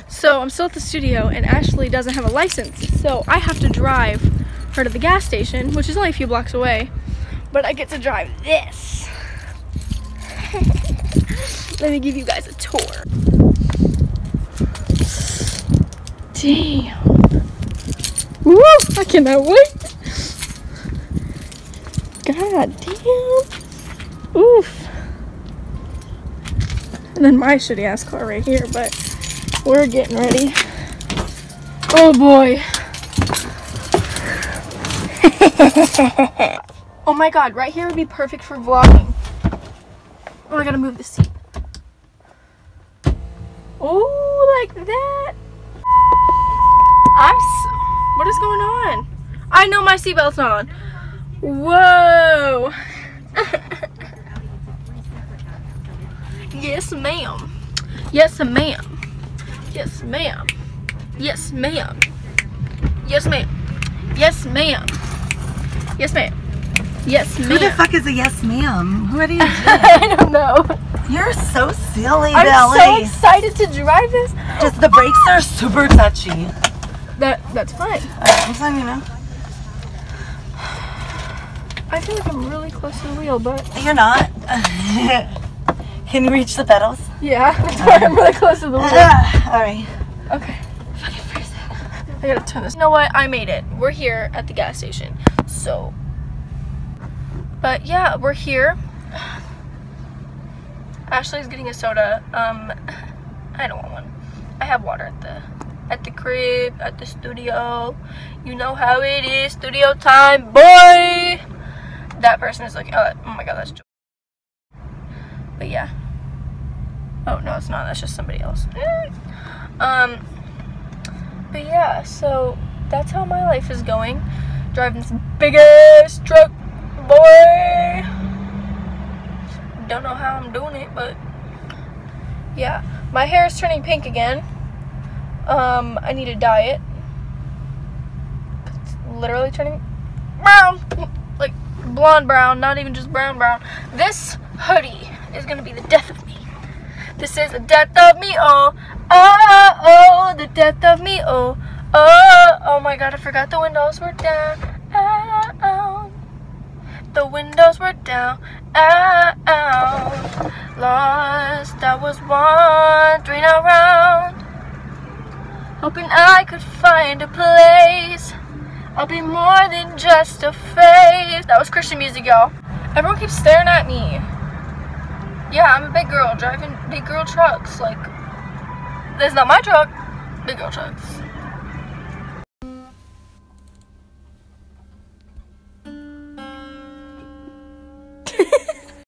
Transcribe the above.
So I'm still at the studio and Ashley doesn't have a license, so I have to drive her to the gas station, which is only a few blocks away, but I get to drive this. Let me give you guys a tour. Damn. Woo! I cannot wait. God damn. Oof. And then my shitty ass car right here, but we're getting ready. Oh boy. Oh my god, right here would be perfect for vlogging. Oh, I gotta move the seat. Oh, like that. What is going on? I know my seatbelt's not on. Whoa. Yes, ma'am. Yes, ma'am. Yes, ma'am. Yes, ma'am. Yes, ma'am. Yes, ma'am. Yes, ma'am. Yes, ma'am. Who the fuck is a yes, ma'am? What are you doing? I don't know. You're so silly, I'm Belly. so excited to drive this. Just the brakes are super touchy. That's fine. I'm letting you know. I feel like I'm really close to the wheel, but You're not. Can you reach the pedals? yeah, that's why I'm really close to the wheel. Alright. Okay. I gotta turn this. You know what? I made it. We're here at the gas station. So, but yeah, we're here. Ashley's getting a soda. I don't want one. I have water at the crib, at the studio. You know how it is. Studio time, boy. That person is looking. Oh my god, that's. But yeah. Oh no, it's not. That's just somebody else. But yeah, so that's how my life is going. Driving this big ass truck, boy. Don't know how I'm doing it, but yeah. My hair is turning pink again. I need to dye it. It's literally turning brown, like blonde brown, not even just brown brown. This hoodie is gonna be the death of me. This is the death of me, oh, oh, oh, the death of me, oh, oh, oh my god, I forgot the windows were down, oh, the windows were down, oh, lost, I was wandering around, hoping I could find a place, I'll be more than just a face. That was Christian music, y'all. Everyone keeps staring at me. Yeah, I'm a big girl driving big girl trucks. Like, this is not my truck. Big girl trucks.